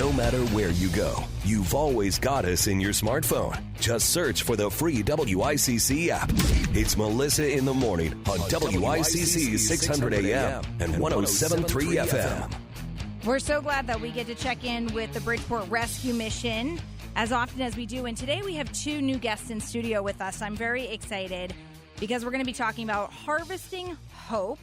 No matter where you go, you've always got us in your smartphone. Just search for the free WICC app. It's Melissa in the Morning on WICC 600 AM and 107.3 FM. We're so glad that we get to check in with the Bridgeport Rescue Mission as often as we do. And today we have two new guests in studio with us. I'm very excited because we're going to be talking about Harvesting Hope.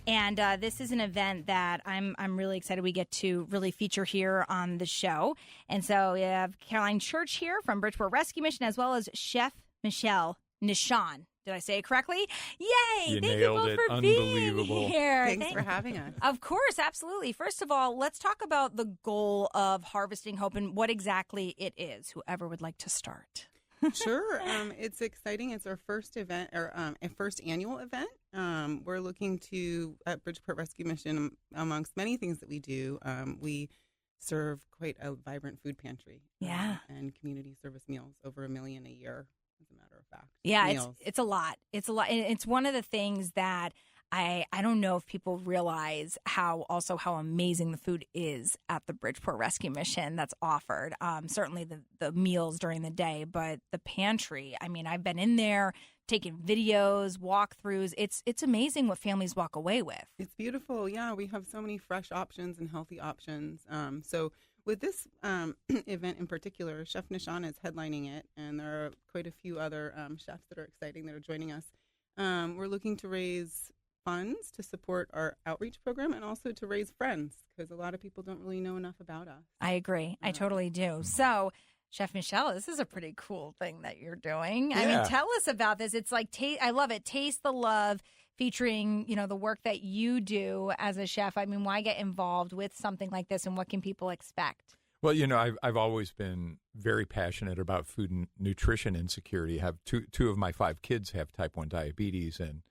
And this is an event that I'm really excited we get to really feature here on the show. And so we have Caroline Church here from Bridgeport Rescue Mission, as well as Chef Michel Nischan. Did I say it correctly? Yay! Thank you both for being here. Thanks for having us. Of course, absolutely. First of all, let's talk about the goal of Harvesting Hope and what exactly it is. Whoever would like to start. Sure. It's exciting. It's our first event, or a first annual event. We're looking to, at Bridgeport Rescue Mission, amongst many things that we do, we serve quite a vibrant food pantry. And community service meals, over $1 million a year, as a matter of fact. Yeah, it's a lot. It's a lot. And it's one of the things that I don't know if people realize how amazing the food is at the Bridgeport Rescue Mission that's offered. Certainly the meals during the day, but the pantry, I mean, I've been in there taking videos, walkthroughs. It's amazing what families walk away with. It's beautiful. Yeah, we have so many fresh options and healthy options. So with this event in particular, Chef Nischan is headlining it, and there are quite a few other chefs that are exciting that are joining us. We're looking to raise funds to support our outreach program and also to raise friends, because a lot of people don't really know enough about us. I agree. I totally do. So, Chef Michel, this is a pretty cool thing that you're doing. Yeah. I mean, tell us about this. It's like, I love it. Taste the Love, featuring, the work that you do as a chef. I mean, why get involved with something like this, and what can people expect? Well, I've always been very passionate about food and nutrition insecurity. I have two of my 5 kids have type 1 diabetes, and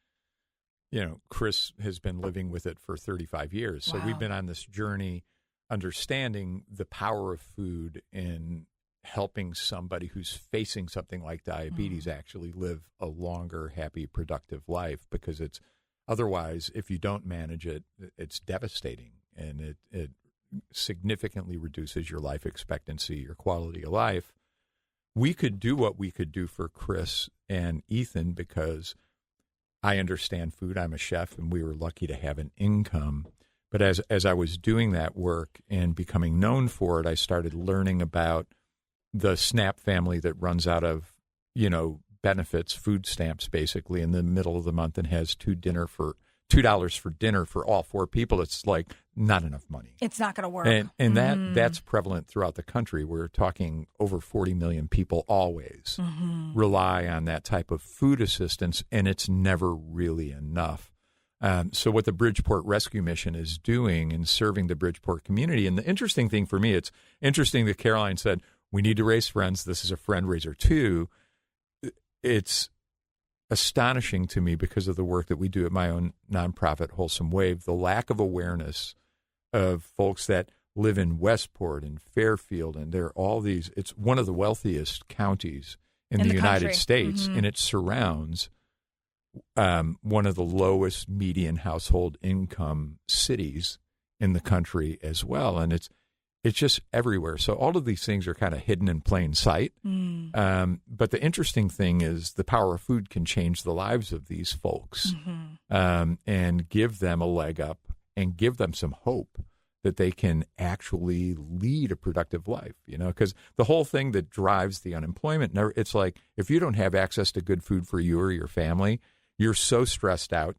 Chris has been living with it for 35 years. So we've been on this journey understanding the power of food in helping somebody who's facing something like diabetes actually live a longer, happy, productive life, because it's otherwise, if you don't manage it, it's devastating, and it significantly reduces your life expectancy, your quality of life. We could do what we could do for Chris and Ethan because I understand food. I'm a chef, and we were lucky to have an income. But as I was doing that work and becoming known for it, I started learning about the SNAP family that runs out of, benefits, food stamps, basically, in the middle of the month, and has $2 for dinner for all 4 people. It's like not enough money. It's not going to work. And that's prevalent throughout the country. We're talking over 40 million people always rely on that type of food assistance, and it's never really enough. So what the Bridgeport Rescue Mission is doing in serving the Bridgeport community, and the interesting thing for me, it's interesting that Caroline said, we need to raise friends. This is a friend raiser too. It's astonishing to me, because of the work that we do at my own nonprofit, Wholesome Wave, the lack of awareness of folks that live in Westport and Fairfield, and there are all these. It's one of the wealthiest counties in the United States, and it surrounds one of the lowest median household income cities in the country as well, and it's just everywhere. So all of these things are kind of hidden in plain sight. But the interesting thing is the power of food can change the lives of these folks and give them a leg up and give them some hope that they can actually lead a productive life, because the whole thing that drives the unemployment, it's like if you don't have access to good food for you or your family, you're so stressed out,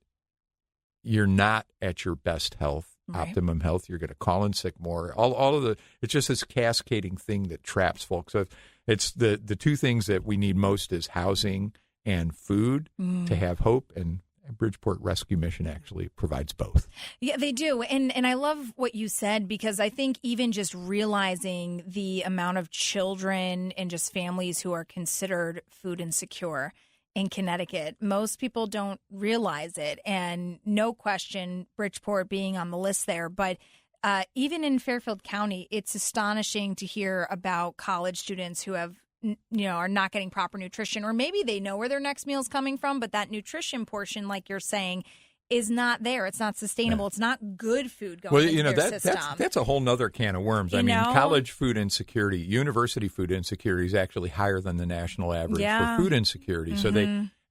you're not at your best health. Right. Optimum health, you're going to call in sick more. All of it's just this cascading thing that traps folks. So it's the 2 things that we need most is housing and food to have hope, and Bridgeport Rescue Mission actually provides both. Yeah, they do. And I love what you said, because I think even just realizing the amount of children and just families who are considered food insecure in Connecticut, most people don't realize it. And no question, Bridgeport being on the list there. But even in Fairfield County, it's astonishing to hear about college students who have, are not getting proper nutrition, or maybe they know where their next meal is coming from, but that nutrition portion, like you're saying, is not there. It's not sustainable. It's not good food going Well, into their system. that's a whole nother can of worms. I mean, college food insecurity, university food insecurity is actually higher than the national average for food insecurity. So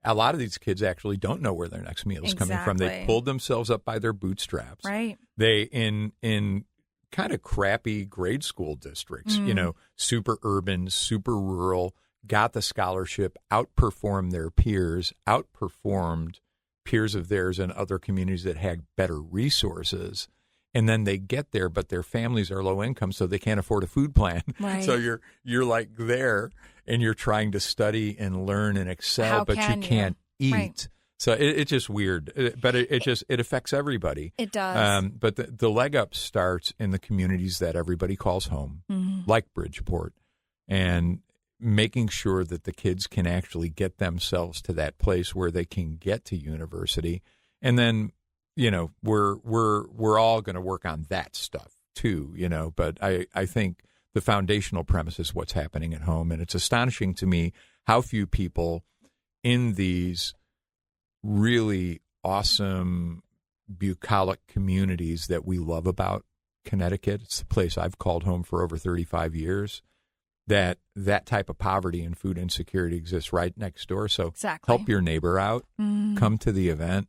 a lot of these kids actually don't know where their next meal is coming from. They pulled themselves up by their bootstraps. Right. They in kind of crappy grade school districts, super urban, super rural, got the scholarship, outperformed their peers, outperformed peers of theirs in other communities that had better resources. And then they get there, but their families are low income, so they can't afford a food plan. Right. So you're like there, and you're trying to study and learn and excel, but you can't eat. Right. So it's just weird, but it affects everybody. It does. But the leg up starts in the communities that everybody calls home, like Bridgeport, and making sure that the kids can actually get themselves to that place where they can get to university, and then we're all going to work on that stuff too, But I think the foundational premise is what's happening at home, and it's astonishing to me how few people in these really awesome bucolic communities that we love about Connecticut. It's the place I've called home for over 35 years. That type of poverty and food insecurity exists right next door. So help your neighbor out. Come to the event.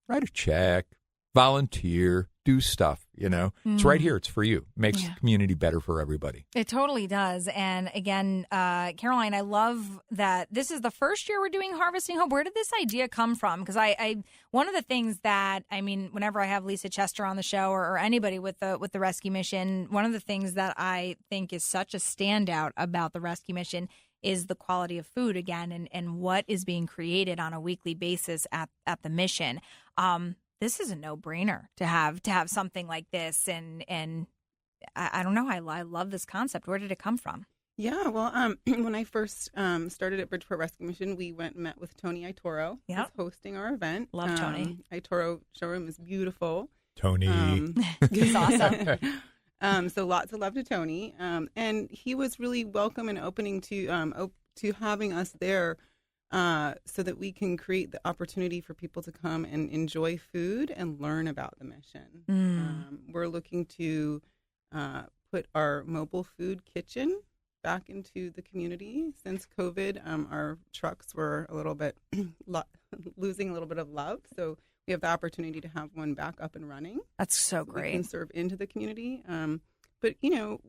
Write a check. Volunteer. Do stuff. It's right here. It's for you. Makes the community better for everybody. It totally does. And again, Caroline, I love that this is the first year we're doing Harvesting Hope. Where did this idea come from? Because I one of the things that, whenever I have Lisa Chester on the show or anybody with the rescue mission, one of the things that I think is such a standout about the rescue mission is the quality of food again, and what is being created on a weekly basis at the mission. This is a no-brainer to have something like this, and I don't know. I love this concept. Where did it come from? Yeah, well, when I first started at Bridgeport Rescue Mission, we went and met with Tony Itoro, who's hosting our event. Love Tony. Itoro showroom is beautiful. Tony, he's awesome. So lots of love to Tony, and he was really welcome and opening to having us there. So that we can create the opportunity for people to come and enjoy food and learn about the mission. We're looking to put our mobile food kitchen back into the community. Since COVID, our trucks were a little bit losing a little bit of love. So we have the opportunity to have one back up and running. That's so great. We can serve into the community. But,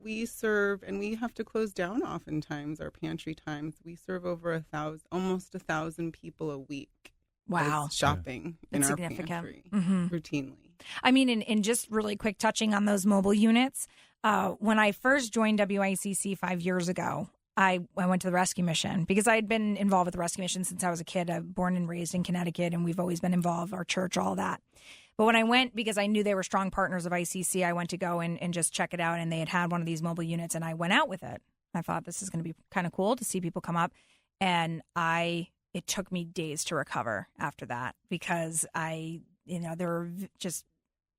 we serve, and we have to close down oftentimes our pantry times. We serve over almost 1,000 people a week. Wow. Shopping in our pantry routinely. And just really quick touching on those mobile units. When I first joined WICC 5 years ago, I went to the rescue mission because I had been involved with the rescue mission since I was a kid. I'm born and raised in Connecticut, and we've always been involved, our church, all that. But when I went, because I knew they were strong partners of ICC, I went to go and just check it out, and they had one of these mobile units, and I went out with it. I thought this is going to be kind of cool to see people come up, and it took me days to recover after that because there were just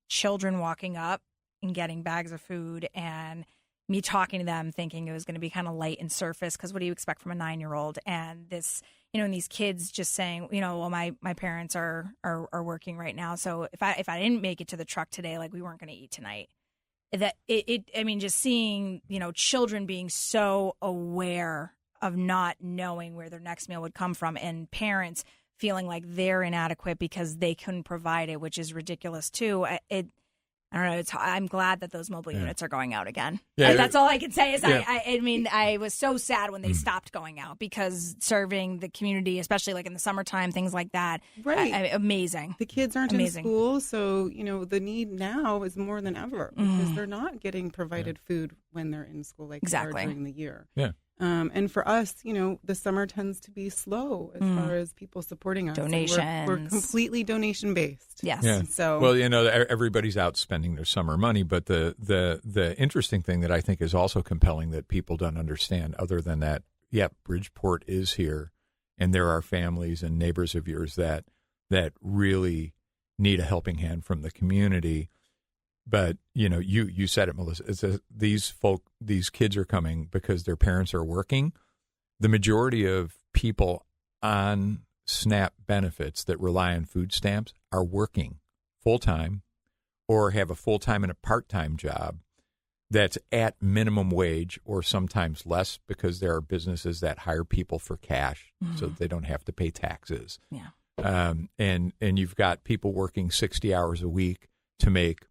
children walking up and getting bags of food, and me talking to them thinking it was going to be kind of light and surface because what do you expect from a 9-year-old? And this, and these kids just saying, well, my parents are working right now. So if I didn't make it to the truck today, like we weren't going to eat tonight. That just seeing, children being so aware of not knowing where their next meal would come from, and parents feeling like they're inadequate because they couldn't provide it, which is ridiculous too. I don't know. I'm glad that those mobile units are going out again. Yeah, that's all I can say is I was so sad when they stopped going out because serving the community, especially like in the summertime, things like that. Right. Amazing. The kids aren't in school, so, the need now is more than ever because they're not getting provided food when they're in school like they are during the year. Yeah. And for us, the summer tends to be slow as far as people supporting us. Donations. We're completely donation based. Yes. Yeah. So well, everybody's out spending their summer money, but the interesting thing that I think is also compelling that people don't understand, other than that, Bridgeport is here, and there are families and neighbors of yours that really need a helping hand from the community. But, you said it, Melissa. These kids are coming because their parents are working. The majority of people on SNAP benefits that rely on food stamps are working full-time or have a full-time and a part-time job that's at minimum wage or sometimes less, because there are businesses that hire people for cash so that they don't have to pay taxes. Yeah. And you've got people working 60 hours a week to make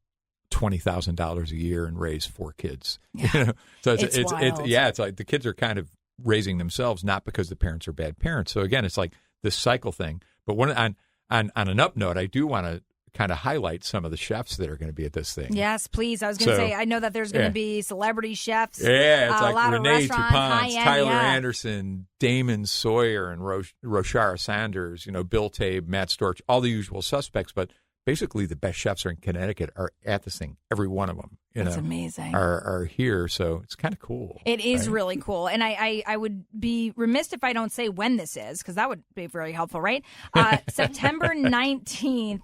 $20,000 a year and raise 4 kids. Yeah. So It's wild. it's like the kids are kind of raising themselves, not because the parents are bad parents. So again, it's like this cycle thing. But on an up note, I do want to kind of highlight some of the chefs that are going to to thing. Yes, please. I was going to say, I know that there's going to be celebrity chefs. Yeah, it's a like lot Renee of restaurant, Toupons, high-end, Tyler yeah. Anderson, Damon Sawyer, and Roshara Sanders, Bill Tabe, Matt Storch, all the usual suspects. But basically the best chefs are in Connecticut, are at this thing. Every one of them, That's amazing. are here. So it's kind of cool. It is right? really cool. And I would be remiss if I don't say when this is, because that would be very helpful, right? September 19th.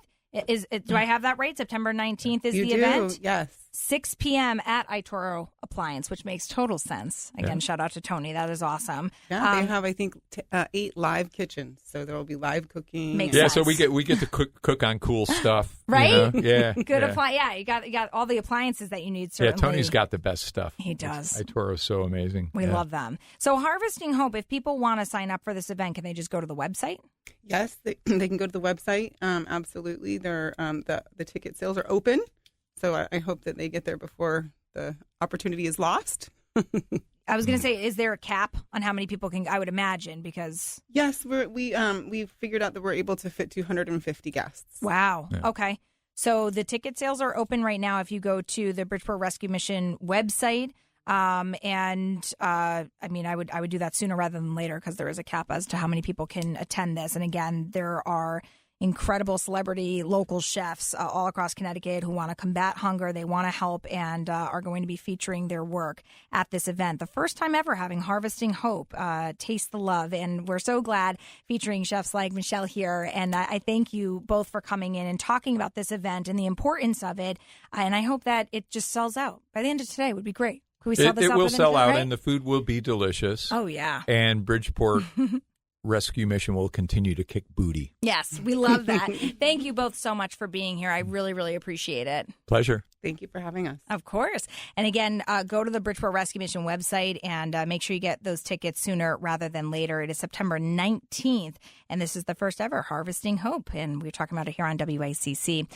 Do I have that right? September 19th is the event? Yes. 6 p.m. at iToro Appliance, which makes total sense. Again, shout out to Tony. That is awesome. Yeah, they have, I think, 8 live kitchens, so there will be live cooking. Makes Yeah, sense. so we get to cook on cool stuff, Right? Yeah, Good yeah. you got all the appliances that you need. Yeah, Certainly. Tony's got the best stuff. He does. iToro's so amazing. We love them. So Harvesting Hope, if people want to sign up for this event, can they just go to the website? Yes, they can go to the website. Absolutely, they're the ticket sales are open, so I hope that they get there before the opportunity is lost. I was going to say, is there a cap on how many people can? I would imagine, because Yes, we've figured out that we're able to fit 250 guests. wow. Yeah. Okay, so the ticket sales are open right now. If you go to the Bridgeport Rescue Mission website. I would do that sooner rather than later, because there is a cap as to how many people can attend this. And again, there are incredible celebrity local chefs all across Connecticut who want to combat hunger. They want to help and are going to be featuring their work at this event. The first time ever having Harvesting Hope, Taste the Love. And we're so glad featuring chefs like Michel here. And I thank you both for coming in and talking about this event and the importance of it. And I hope that it just sells out by the end of today. Would be great. Can we sell this It out will within sell out, right? and the food will be delicious. Oh, yeah. And Bridgeport Rescue Mission will continue to kick booty. Yes, we love that. Thank you both so much for being here. I really, really appreciate it. Pleasure. Thank you for having us. Of course. And again, go to the Bridgeport Rescue Mission website and make sure you get those tickets sooner rather than later. It is September 19th, and this is the first ever Harvesting Hope, and we're talking about it here on WICC.